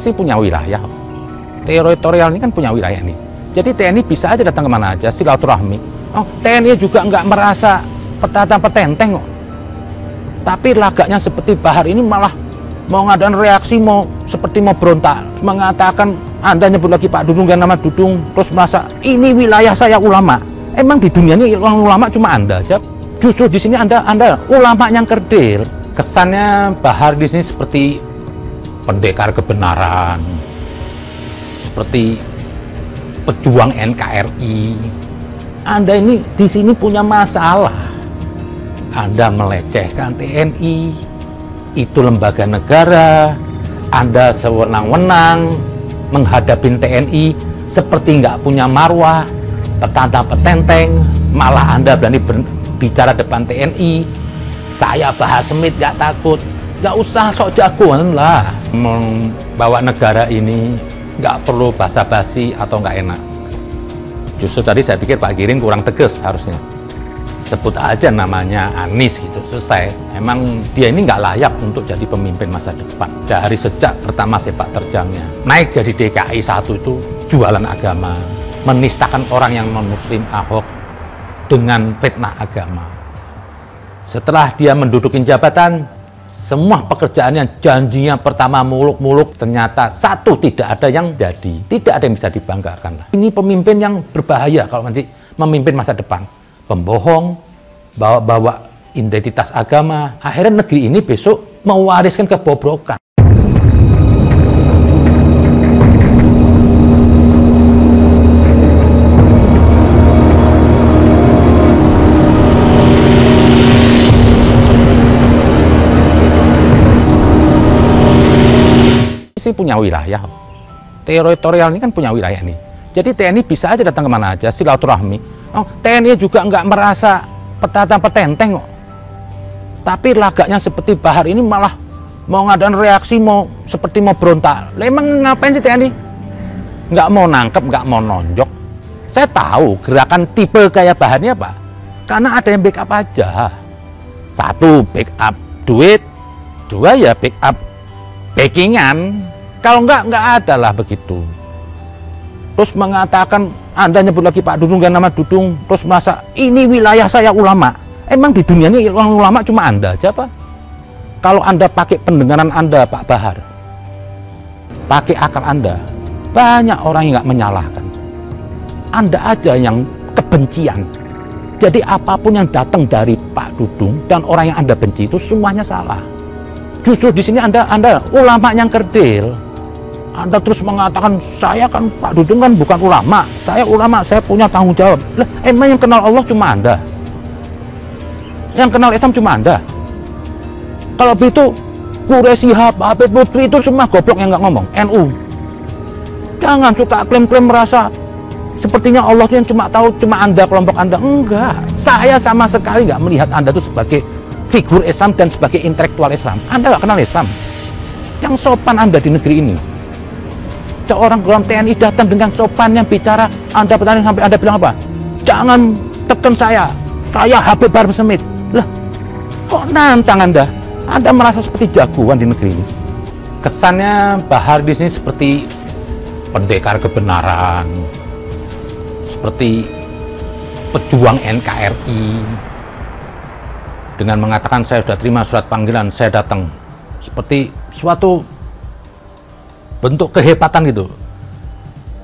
sih punya wilayah. Teritorial ini kan punya wilayah nih. Jadi TNI bisa aja datang kemana aja, silaturahmi. Oh, TNI juga nggak merasa petenteng kok. Tapi lagaknya seperti Bahar ini malah mau ngadain reaksi, mau seperti mau berontak, mengatakan Anda nyebut lagi Pak Dudung dan nama Dudung, terus merasa ini wilayah saya ulama. Emang di dunia ini ulama cuma Anda aja. Justru di sini Anda ulama yang kerdil. Kesannya Bahar di sini seperti pendekar kebenaran, seperti pejuang NKRI. Anda ini di sini punya masalah. Anda melecehkan TNI, itu lembaga negara. Anda sewenang-wenang menghadapi TNI seperti nggak punya marwah, petenteng, malah Anda berani bicara depan TNI. Saya Bahar Smith nggak takut, nggak usah sok jagoan lah. Membawa negara ini nggak perlu basa-basi atau nggak enak. Justru tadi saya pikir Pak Giring kurang tegas harusnya. Sebut aja namanya Anies gitu, selesai. Emang dia ini nggak layak untuk jadi pemimpin masa depan. Dari sejak pertama sepak terjangnya, naik jadi DKI 1 itu jualan agama, menistakan orang yang non-muslim Ahok dengan fitnah agama. Setelah dia menduduki jabatan, semua pekerjaan yang janjinya pertama muluk-muluk, ternyata satu tidak ada yang jadi, tidak ada yang bisa dibanggakan. Ini pemimpin yang berbahaya kalau nanti memimpin masa depan. Pembohong, bawa-bawa identitas agama, akhirnya negeri ini besok mewariskan kebobrokan. Sih punya wilayah. Teritorial ini kan punya wilayah nih. Jadi TNI bisa aja datang kemana aja, silaturahmi. Oh, TNI juga nggak merasa petenteng kok. Tapi lagaknya seperti Bahar ini malah mau ngadain reaksi, mau seperti mau berontak. Lah, emang ngapain sih TNI? Nggak mau nangkep, nggak mau nonjok. Saya tahu gerakan tipe kayak Bahar ini apa? Karena ada yang backup aja. Satu, backup duit. Dua, ya backup backingan. Kalau nggak ada lah begitu. Terus mengatakan Anda nyebut lagi Pak Dudung dan nama Dudung, terus merasa ini wilayah saya ulama. Emang di dunia ini ulama cuma Anda aja Pak? Kalau Anda pakai pendengaran Anda Pak Bahar, pakai akal Anda, banyak orang yang nggak menyalahkan. Anda aja yang kebencian. Jadi apapun yang datang dari Pak Dudung dan orang yang Anda benci itu semuanya salah. Justru di sini Anda ulama yang kerdil. Anda terus mengatakan, saya kan Pak Dudung kan bukan ulama, saya ulama, saya punya tanggung jawab. Lah, emang yang kenal Allah cuma Anda? Yang kenal Islam cuma Anda? Kalau begitu, Quraisy, Habib Lutfi itu semua goblok yang nggak ngomong, NU. Jangan suka klaim-klaim merasa sepertinya Allah itu yang cuma tahu, cuma Anda, kelompok Anda. Enggak, saya sama sekali nggak melihat Anda itu sebagai figur Islam dan sebagai intelektual Islam. Anda nggak kenal Islam. Yang sopan Anda di negeri ini. Seorang dalam TNI datang dengan sopannya bicara, Anda bertanya sampai Anda bilang apa? Jangan tekan saya Habib Bahar Smith. Lah, kok nantang Anda? Anda merasa seperti jagoan di negeri ini. Kesannya Bahar di sini seperti pendekar kebenaran, seperti pejuang NKRI. Dengan mengatakan saya sudah terima surat panggilan, saya datang. Seperti suatu bentuk kehebatan gitu.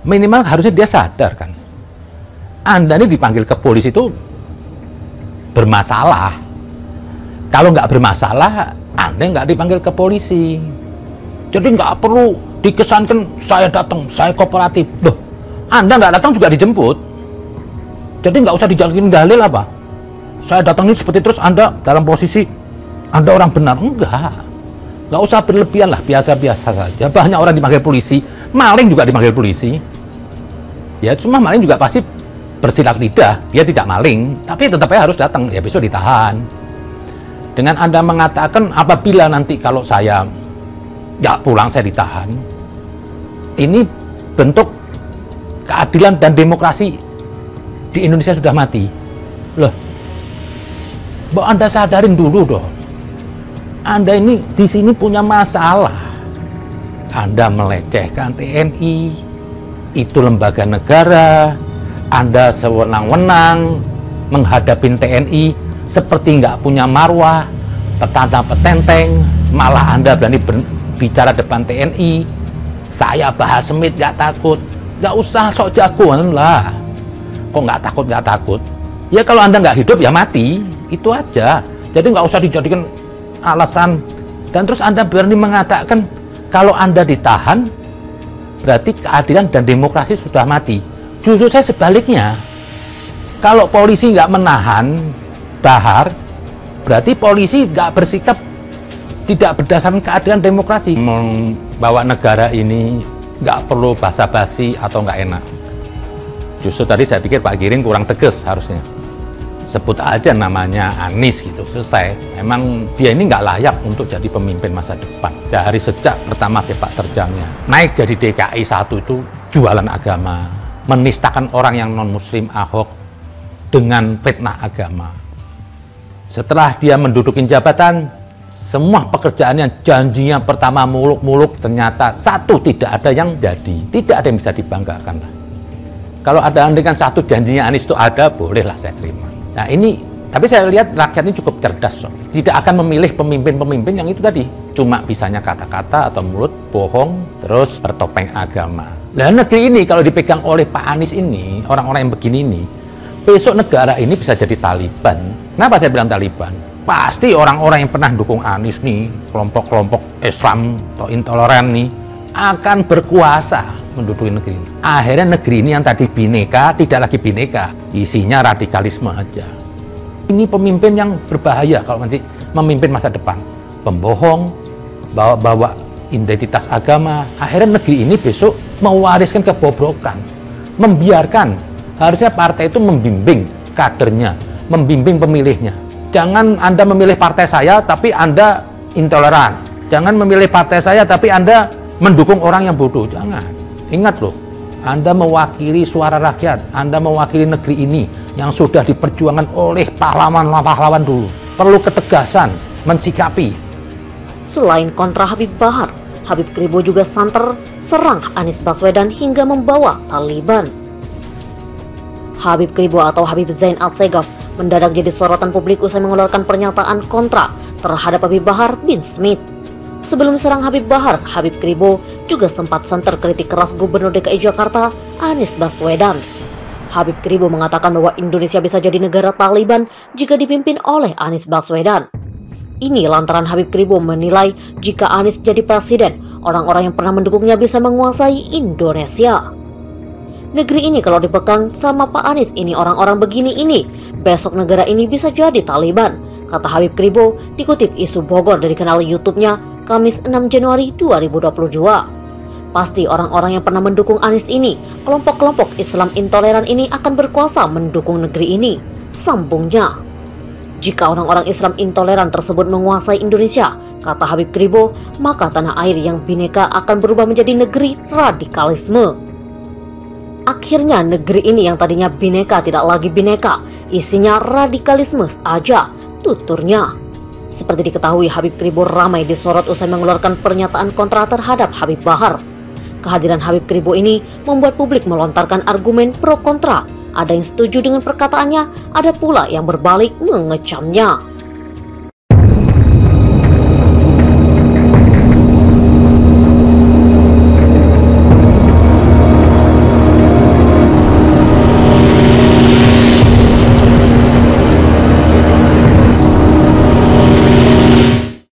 Minimal harusnya dia sadar kan. Anda ini dipanggil ke polisi itu bermasalah. Kalau nggak bermasalah, Anda nggak dipanggil ke polisi. Jadi nggak perlu dikesankan saya datang, saya kooperatif. Loh, Anda nggak datang juga dijemput. Jadi nggak usah dijadikan dalil apa. Saya datang ini seperti terus Anda dalam posisi Anda orang benar. Enggak. Nggak usah berlebihan lah, biasa-biasa saja. Banyak orang dipanggil polisi, maling juga dipanggil polisi. Ya cuma maling juga pasti bersilat lidah, dia tidak maling, tapi tetap harus datang, ya besok ditahan. Dengan Anda mengatakan apabila nanti kalau saya ya pulang saya ditahan, ini bentuk keadilan dan demokrasi di Indonesia sudah mati. Loh, bahwa Anda sadarin dulu dong. Anda ini di sini punya masalah. Anda melecehkan TNI, itu lembaga negara, Anda sewenang-wenang menghadapin TNI seperti nggak punya marwah, petantang petenteng, malah Anda berani bicara depan TNI. Saya Bahar Smith nggak takut, nggak usah sok jagoan lah. Kok nggak takut? Ya kalau Anda nggak hidup ya mati, itu aja. Jadi nggak usah dijadikan alasan. Dan terus Anda berani mengatakan kalau Anda ditahan berarti keadilan dan demokrasi sudah mati. Justru saya sebaliknya, kalau polisi nggak menahan Bahar, berarti polisi nggak bersikap tidak berdasarkan keadilan demokrasi. Membawa negara ini nggak perlu basa-basi atau nggak enak. Justru tadi saya pikir Pak Giring kurang tegas harusnya. Sebut aja namanya Anies gitu, selesai. Memang dia ini nggak layak untuk jadi pemimpin masa depan. Dari sejak pertama sepak terjangnya, naik jadi DKI 1 itu jualan agama, menistakan orang yang non-muslim Ahok dengan fitnah agama. Setelah dia mendudukin jabatan, semua pekerjaan yang janjinya pertama muluk-muluk, ternyata satu tidak ada yang jadi, tidak ada yang bisa dibanggakan lah. Kalau ada andaikan satu janjinya Anies itu ada, bolehlah saya terima. Nah ini, tapi saya lihat rakyat ini cukup cerdas, tidak akan memilih pemimpin-pemimpin yang itu tadi, cuma bisanya kata-kata atau mulut, bohong, terus bertopeng agama. Nah negeri ini kalau dipegang oleh Pak Anies ini, orang-orang yang begini ini, besok negara ini bisa jadi Taliban. Kenapa saya bilang Taliban? Pasti orang-orang yang pernah dukung Anies nih, kelompok-kelompok Islam atau intoleran nih, akan berkuasa menduduki negeri ini. Akhirnya negeri ini yang tadi bineka, tidak lagi bineka, isinya radikalisme aja. Ini pemimpin yang berbahaya kalau nanti memimpin masa depan. Pembohong, bawa-bawa identitas agama, akhirnya negeri ini besok mewariskan kebobrokan, membiarkan. Harusnya partai itu membimbing kadernya, membimbing pemilihnya. Jangan Anda memilih partai saya tapi Anda intoleran. Jangan memilih partai saya tapi Anda mendukung orang yang bodoh. Jangan. Ingat loh, Anda mewakili suara rakyat, Anda mewakili negeri ini yang sudah diperjuangkan oleh pahlawan-pahlawan dulu. Perlu ketegasan, mensikapi. Selain kontra Habib Bahar, Habib Kribo juga santer serang Anies Baswedan hingga membawa Taliban. Habib Kribo atau Habib Zain Al-Segaf mendadak jadi sorotan publik usai mengeluarkan pernyataan kontra terhadap Habib Bahar bin Smith. Sebelum serang Habib Bahar, Habib Kribo juga sempat santer kritik keras Gubernur DKI Jakarta Anies Baswedan. Habib Kribo mengatakan bahwa Indonesia bisa jadi negara Taliban jika dipimpin oleh Anies Baswedan. Ini lantaran Habib Kribo menilai jika Anies jadi presiden, orang-orang yang pernah mendukungnya bisa menguasai Indonesia. Negeri ini kalau dipegang sama Pak Anies ini orang-orang begini ini, besok negara ini bisa jadi Taliban, kata Habib Kribo dikutip Isu Bogor dari kanal YouTube-nya Kamis 6 Januari 2022. Pasti orang-orang yang pernah mendukung Anies ini, kelompok-kelompok Islam intoleran ini akan berkuasa mendukung negeri ini, sambungnya. Jika orang-orang Islam intoleran tersebut menguasai Indonesia, kata Habib Kribo, maka tanah air yang bineka akan berubah menjadi negeri radikalisme. Akhirnya negeri ini yang tadinya bineka tidak lagi bineka, isinya radikalisme saja, tuturnya. Seperti diketahui, Habib Kribo ramai disorot usai mengeluarkan pernyataan kontra terhadap Habib Bahar. Kehadiran Habib Kribo ini membuat publik melontarkan argumen pro kontra. Ada yang setuju dengan perkataannya, ada pula yang berbalik mengecamnya.